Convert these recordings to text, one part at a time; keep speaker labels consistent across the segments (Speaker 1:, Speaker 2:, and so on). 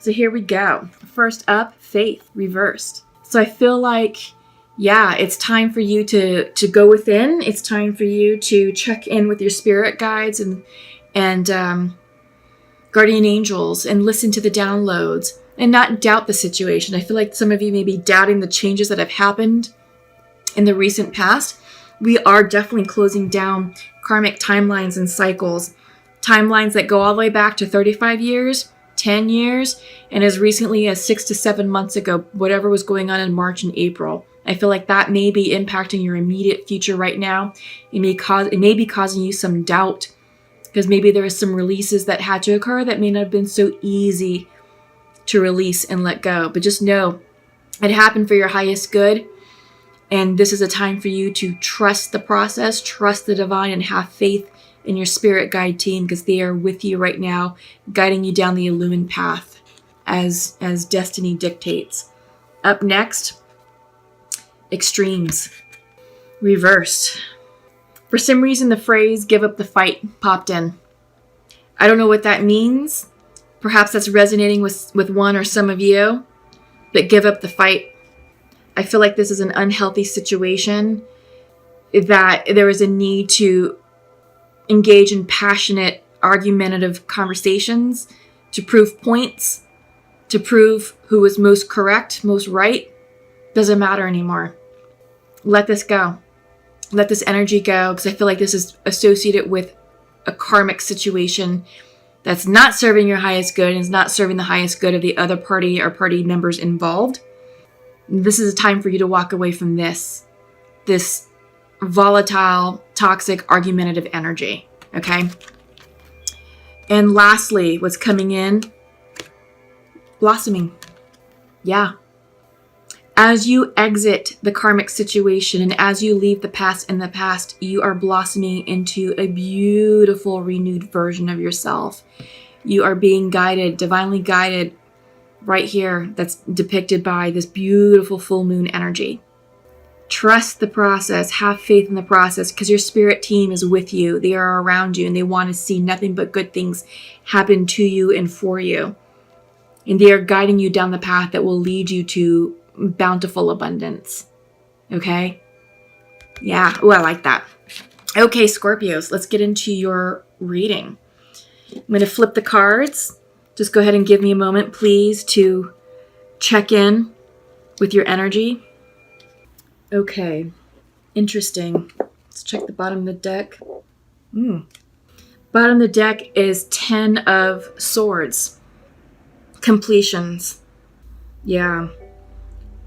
Speaker 1: So here we go. First up, faith reversed. So I feel like, yeah, it's time for you to go within. It's time for you to check in with your spirit guides and guardian angels and listen to the downloads and not doubt the situation. I feel like some of you may be doubting the changes that have happened in the recent past. We are definitely closing down karmic timelines and cycles. Timelines that go all the way back to 35 years, 10 years, and as recently as 6 to 7 months ago, whatever was going on in March and April. I feel like that may be impacting your immediate future right now. It may be causing you some doubt because maybe there are some releases that had to occur that may not have been so easy to release and let go. But just know it happened for your highest good. And this is a time for you to trust the process, trust the divine, and have faith in your spirit guide team because they are with you right now, guiding you down the illumined path as destiny dictates. Up next, extremes. Reversed. For some reason, the phrase "give up the fight" popped in. I don't know what that means. Perhaps that's resonating with one or some of you, but give up the fight. I feel like this is an unhealthy situation, that there is a need to engage in passionate, argumentative conversations to prove points, to prove who is most correct, most right. Doesn't matter anymore. Let this go. Let this energy go, because I feel like this is associated with a karmic situation that's not serving your highest good and is not serving the highest good of the other party or party members involved. This is a time for you to walk away from this volatile, toxic, argumentative energy. Okay? And lastly, what's coming in? Blossoming. Yeah. As you exit the karmic situation and as you leave the past in the past, you are blossoming into a beautiful, renewed version of yourself. You are being guided, divinely guided, right here, that's depicted by this beautiful full moon energy. Trust the process. Have faith in the process because your spirit team is with you. They are around you and they want to see nothing but good things happen to you and for you. And they are guiding you down the path that will lead you to bountiful abundance. Okay? Yeah. Oh, I like that. Okay, Scorpios, let's get into your reading. I'm going to flip the cards. Just go ahead and give me a moment, please, to check in with your energy. Okay. Interesting. Let's check the bottom of the deck. Bottom of the deck is 10 of Swords. Completions. Yeah.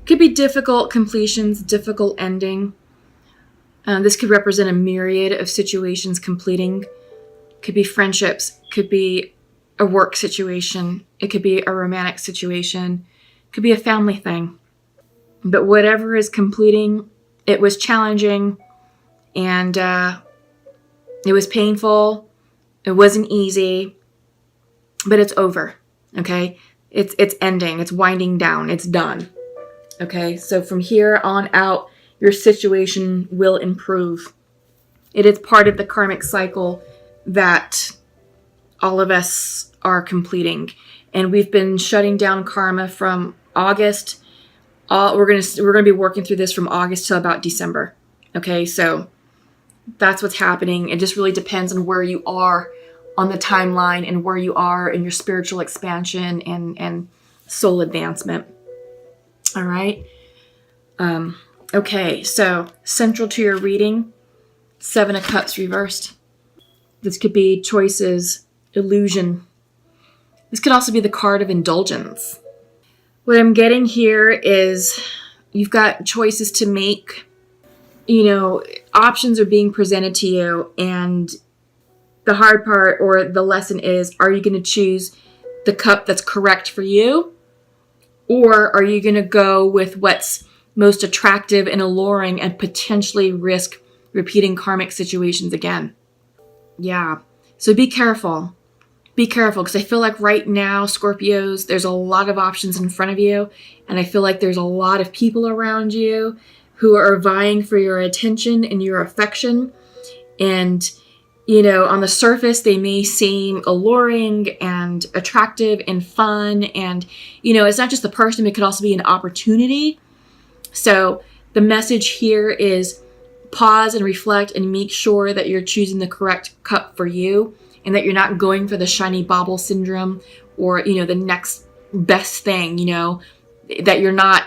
Speaker 1: Could be difficult completions, difficult ending. This could represent a myriad of situations completing. Could be friendships. Could be a work situation. It could be a romantic situation. It could be a family thing. But whatever is completing, it was challenging and it was painful. It wasn't easy, but it's over. Okay. It's ending. It's winding down. It's done. Okay. So from here on out, your situation will improve. It is part of the karmic cycle that all of us are completing. And we've been shutting down karma from August. We're gonna be working through this from August till about December. Okay, so that's what's happening. It just really depends on where you are on the timeline and where you are in your spiritual expansion and soul advancement. All right. Okay, so central to your reading, 7 of Cups reversed. This could be choices, illusion. This could also be the card of indulgence. What I'm getting here is you've got choices to make. You know, options are being presented to you, and the hard part or the lesson is, are you going to choose the cup that's correct for you? Or are you going to go with what's most attractive and alluring and potentially risk repeating karmic situations again? Yeah. So be careful. Be careful, because I feel like right now, Scorpios, there's a lot of options in front of you. And I feel like there's a lot of people around you who are vying for your attention and your affection. And On the surface, they may seem alluring and attractive and fun. And, it's not just the person, it could also be an opportunity. So the message here is pause and reflect and make sure that you're choosing the correct cup for you, and that you're not going for the shiny bauble syndrome or, the next best thing, that you're not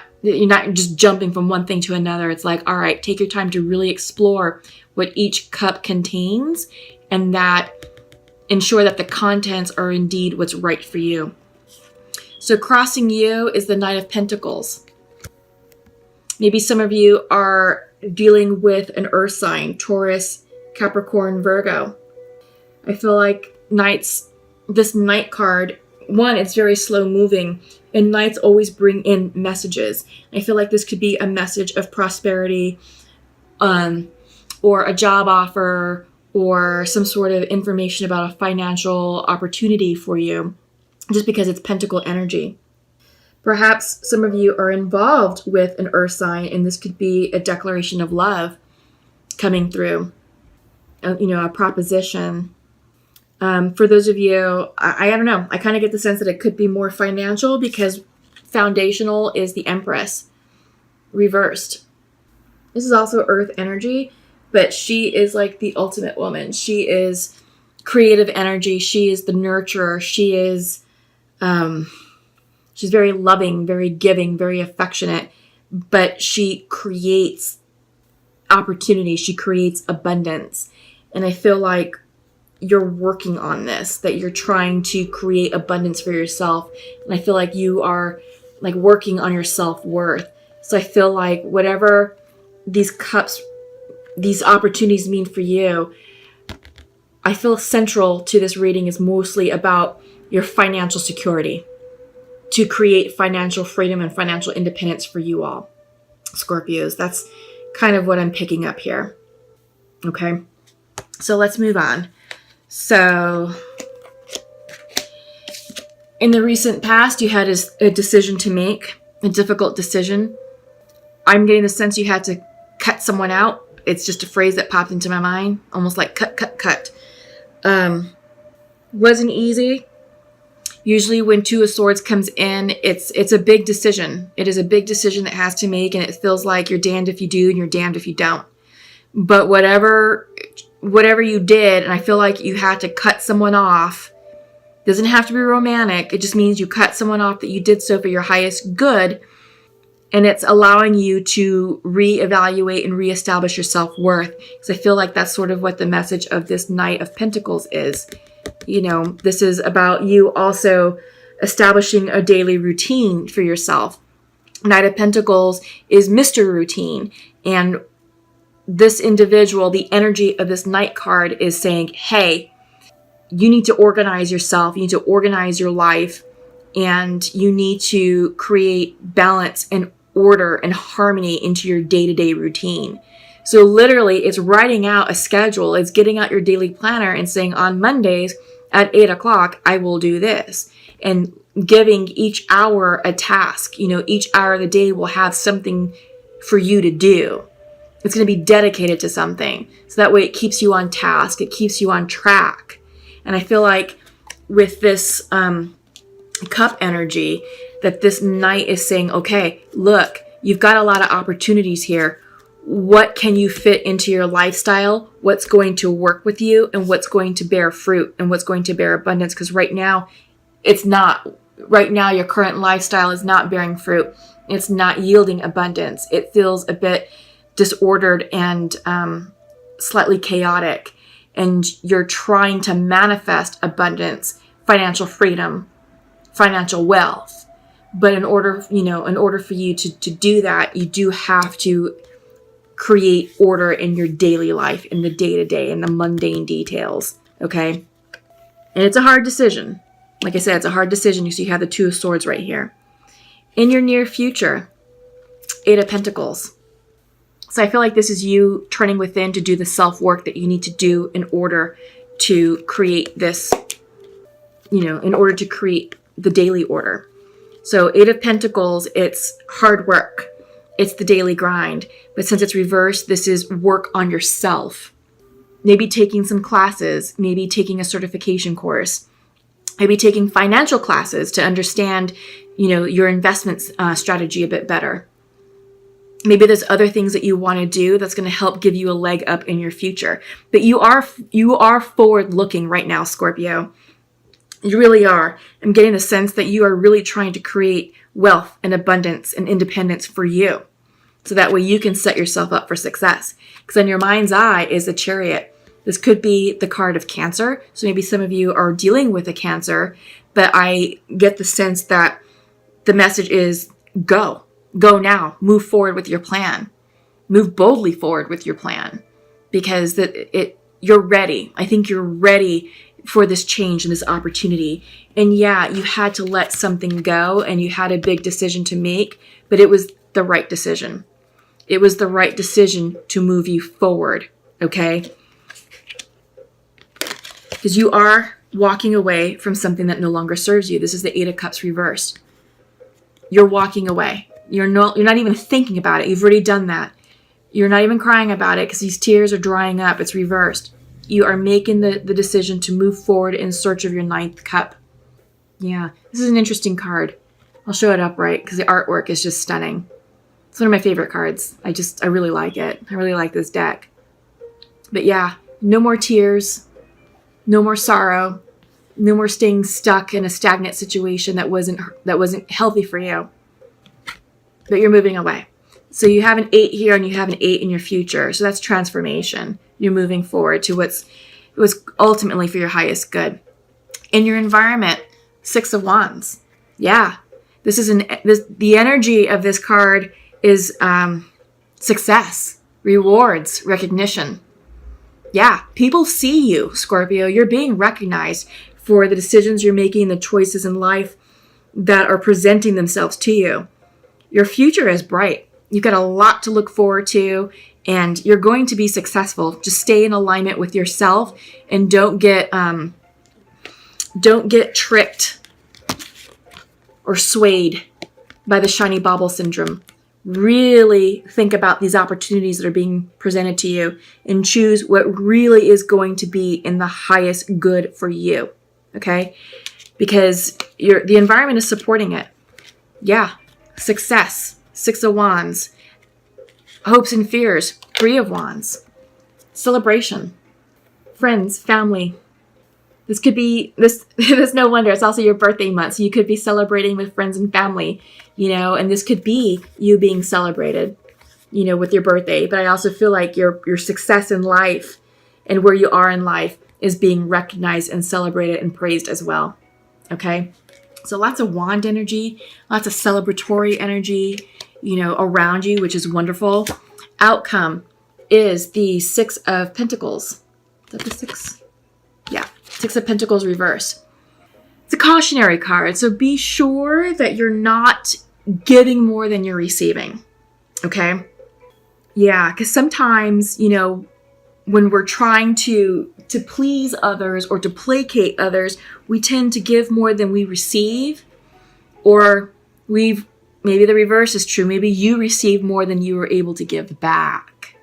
Speaker 1: just jumping from one thing to another. It's like, all right, take your time to really explore what each cup contains, and that ensure that the contents are indeed what's right for you. So crossing you is the Knight of Pentacles. Maybe some of you are dealing with an earth sign, Taurus, Capricorn, Virgo. I feel like this Knight card, one, it's very slow moving, and Knights always bring in messages. I feel like this could be a message of prosperity, or a job offer, or some sort of information about a financial opportunity for you, just because it's Pentacle energy. Perhaps some of you are involved with an earth sign, and this could be a declaration of love coming through, a proposition. For those of you, I don't know, I kind of get the sense that it could be more financial, because foundational is the Empress reversed. This is also earth energy, but she is like the ultimate woman. She is creative energy. She is the nurturer. She is, she's very loving, very giving, very affectionate, but she creates opportunity. She creates abundance. And I feel like you're working on this, that you're trying to create abundance for yourself. And I feel like you are like working on your self-worth. So I feel like whatever these cups, these opportunities mean for you, I feel central to this reading is mostly about your financial security, to create financial freedom and financial independence for you all, Scorpios. That's kind of what I'm picking up here. Okay, so let's move on. So in the recent past, you had a decision to make, a difficult decision. I'm getting the sense you had to cut someone out. It's just a phrase that popped into my mind, almost like cut. Wasn't easy. Usually when Two of Swords comes in, it's a big decision. It is a big decision that has to make, and it feels like you're damned if you do and you're damned if you don't. But whatever you did, and I feel like you had to cut someone off, doesn't have to be romantic. It just means you cut someone off that you did so for your highest good, and it's allowing you to reevaluate and reestablish your self-worth. Because I feel like that's sort of what the message of this Knight of Pentacles is. This is about you also establishing a daily routine for yourself. Knight of Pentacles is Mr. Routine, and this individual, the energy of this Knight card is saying, hey, you need to organize yourself, you need to organize your life, and you need to create balance and order and harmony into your day-to-day routine. So literally, it's writing out a schedule. It's getting out your daily planner and saying, on Mondays at 8 o'clock, I will do this. And giving each hour a task. Each hour of the day will have something for you to do. It's going to be dedicated to something. So that way it keeps you on task. It keeps you on track. And I feel like with this cup energy, that this Knight is saying, okay, look, you've got a lot of opportunities here. What can you fit into your lifestyle? What's going to work with you, and what's going to bear fruit, and what's going to bear abundance? Because right now, it's not. Right now, your current lifestyle is not bearing fruit. It's not yielding abundance. It feels a bit disordered and slightly chaotic. And you're trying to manifest abundance, financial freedom, financial wealth. But in order for you to do that, you do have to create order in your daily life, in the day-to-day, in the mundane details, okay? And it's a hard decision. Like I said, it's a hard decision because you have the Two of Swords right here. In your near future, Eight of Pentacles. So I feel like this is you turning within to do the self-work that you need to do in order to create this, in order to create the daily order. So Eight of Pentacles, it's hard work. It's the daily grind. But since it's reversed, this is work on yourself. maybe taking some classes, maybe taking a certification course, maybe taking financial classes to understand, your investment strategy a bit better. Maybe there's other things that you want to do that's going to help give you a leg up in your future. But you are forward looking right now, Scorpio. You really are. I'm getting the sense that you are really trying to create wealth and abundance and independence for you. So that way you can set yourself up for success. Because in your mind's eye is the Chariot. This could be the card of Cancer. So maybe some of you are dealing with a Cancer, but I get the sense that the message is go. Go now. Move forward with your plan. Move boldly forward with your plan. Because you're ready. I think you're ready for this change and this opportunity. And yeah, you had to let something go and you had a big decision to make, but it was the right decision. It was the right decision to move you forward, okay? Because you are walking away from something that no longer serves you. This is the Eight of Cups reversed. You're walking away. You're not even thinking about it. You've already done that. You're not even crying about it because these tears are drying up. It's reversed. You are making the decision to move forward in search of your ninth cup. Yeah, this is an interesting card. I'll show it up right because the artwork is just stunning. It's one of my favorite cards. I really like it. I really like this deck. But yeah, no more tears, no more sorrow, no more staying stuck in a stagnant situation that wasn't healthy for you. But you're moving away. So you have an 8 here and you have an 8 in your future. So that's transformation. You're moving forward to what's ultimately for your highest good. In your environment, 6 of Wands. Yeah. The energy of this card is success, rewards, recognition. Yeah, people see you, Scorpio. You're being recognized for the decisions you're making, the choices in life that are presenting themselves to you. Your future is bright. You've got a lot to look forward to, and you're going to be successful. Just stay in alignment with yourself and don't get tricked or swayed by the shiny bauble syndrome. Really think about these opportunities that are being presented to you and choose what really is going to be in the highest good for you. Okay? Because the environment is supporting it. Yeah. Success. 6 of Wands. Hopes and fears. 3 of Wands. Celebration. Friends, family. This could be, this no wonder, it's also your birthday month. So you could be celebrating with friends and family, and this could be you being celebrated, with your birthday. But I also feel like your success in life and where you are in life is being recognized and celebrated and praised as well. Okay? So lots of wand energy, lots of celebratory energy, around you, which is wonderful. Outcome is the 6 of Pentacles. Is that the 6? Yeah. 6 of Pentacles reverse. It's a cautionary card. So be sure that you're not giving more than you're receiving. Okay? Yeah, because sometimes, when we're trying to please others or to placate others, we tend to give more than we receive, or maybe the reverse is true. Maybe you receive more than you were able to give back.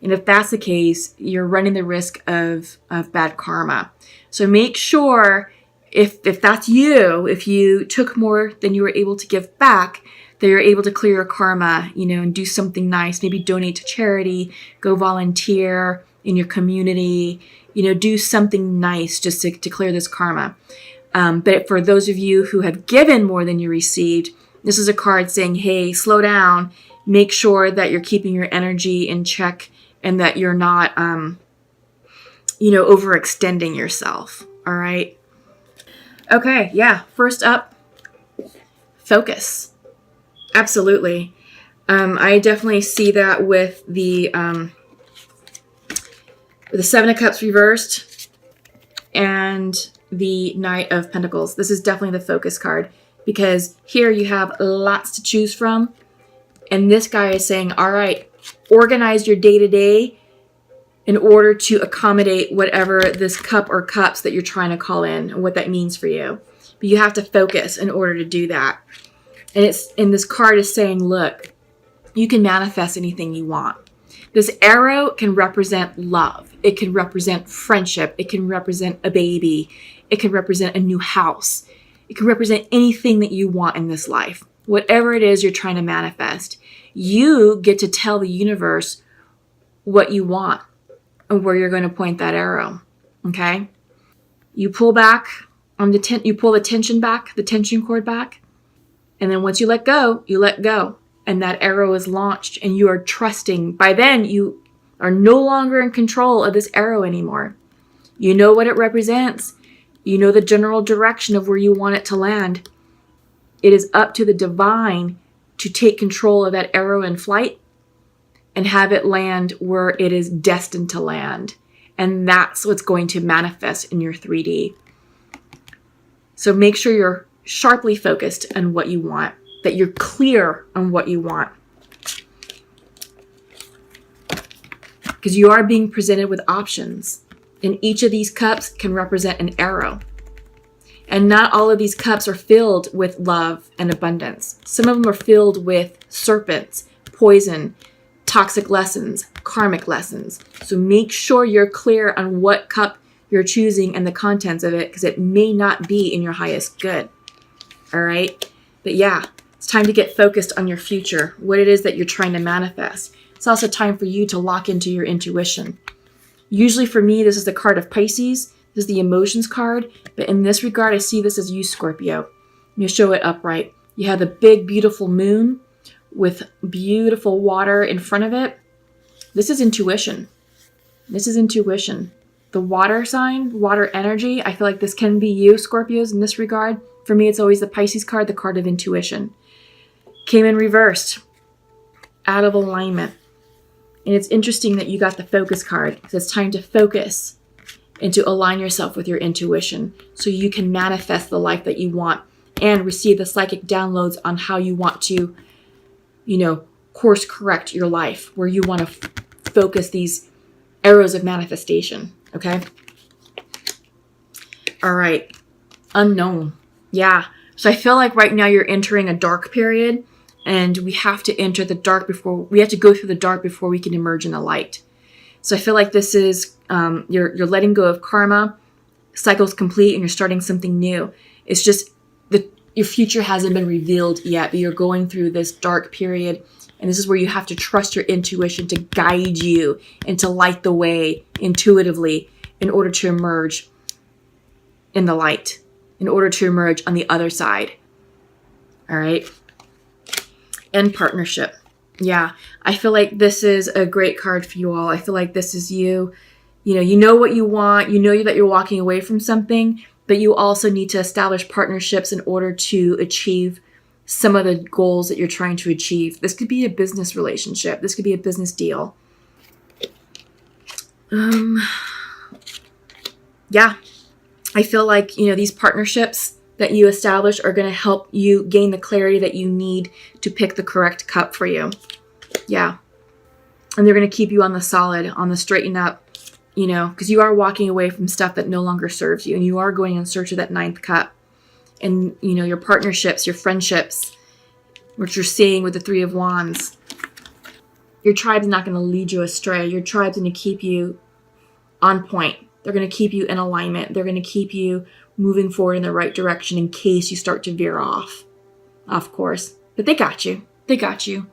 Speaker 1: And if that's the case, you're running the risk of bad karma. So make sure if that's you, if you took more than you were able to give back, that you're able to clear your karma, and do something nice. Maybe donate to charity, go volunteer in your community, do something nice just to clear this karma. But for those of you who have given more than you received, this is a card saying, hey, slow down, make sure that you're keeping your energy in check and that you're not, overextending yourself. All right. Okay. Yeah. First up, focus. Absolutely. I definitely see that with the 7 of Cups reversed and the Knight of Pentacles. This is definitely the focus card because here you have lots to choose from. And this guy is saying, all right, organize your day-to-day in order to accommodate whatever this cup or cups that you're trying to call in and what that means for you. But you have to focus in order to do that. And this card is saying, look, you can manifest anything you want. This arrow can represent love. It can represent friendship. It can represent a baby. It can represent a new house. It can represent anything that you want in this life. Whatever it is you're trying to manifest, you get to tell the universe what you want and where you're going to point that arrow. Okay? You pull back on you pull the tension back, the tension cord back. And then once you let go, and that arrow is launched and you are trusting. By then, you are no longer in control of this arrow anymore. You know what it represents. You know the general direction of where you want it to land. It is up to the divine to take control of that arrow in flight and have it land where it is destined to land. And that's what's going to manifest in your 3D. So make sure you're sharply focused on what you want, that you're clear on what you want. Because you are being presented with options. And each of these cups can represent an arrow. And not all of these cups are filled with love and abundance. Some of them are filled with serpents, poison, toxic lessons, karmic lessons. So make sure you're clear on what cup you're choosing and the contents of it, because it may not be in your highest good. All right? But yeah, it's time to get focused on your future, what it is that you're trying to manifest. It's also time for you to lock into your intuition. Usually for me, this is the card of Pisces. This is the emotions card. But in this regard, I see this as you, Scorpio. You show it upright. You have the big, beautiful moon with beautiful water in front of it. This is intuition. This is intuition. The water sign, water energy, I feel like this can be you, Scorpios, in this regard. For me, it's always the Pisces card, the card of intuition. Came in reversed, out of alignment. And it's interesting that you got the focus card, because it's time to focus and to align yourself with your intuition so you can manifest the life that you want and receive the psychic downloads on how you want to, course correct your life, where you want to focus these arrows of manifestation. Okay? All right. Unknown. Yeah. So I feel like right now you're entering a dark period, and we have to enter the dark we have to go through the dark before we can emerge in the light. So I feel like this is, you're letting go of karma, cycle's complete, and you're starting something new. It's just your future hasn't been revealed yet, but you're going through this dark period. And this is where you have to trust your intuition to guide you and to light the way intuitively in order to emerge in the light, in order to emerge on the other side. All right. And partnership. Yeah. I feel like this is a great card for you all. I feel like this is you. You know what you want. You know that you're walking away from something, but you also need to establish partnerships in order to achieve some of the goals that you're trying to achieve. This could be a business relationship. This could be a business deal. Yeah. I feel like, these partnerships that you establish are going to help you gain the clarity that you need to pick the correct cup for you. Yeah. And they're going to keep you on the solid, on the straighten up, because you are walking away from stuff that no longer serves you, and you are going in search of that 9th cup. And, your partnerships, your friendships, which you're seeing with the 3 of Wands. Your tribe's not going to lead you astray. Your tribe's going to keep you on point. They're going to keep you in alignment. They're going to keep you moving forward in the right direction in case you start to veer off course. But they got you. They got you.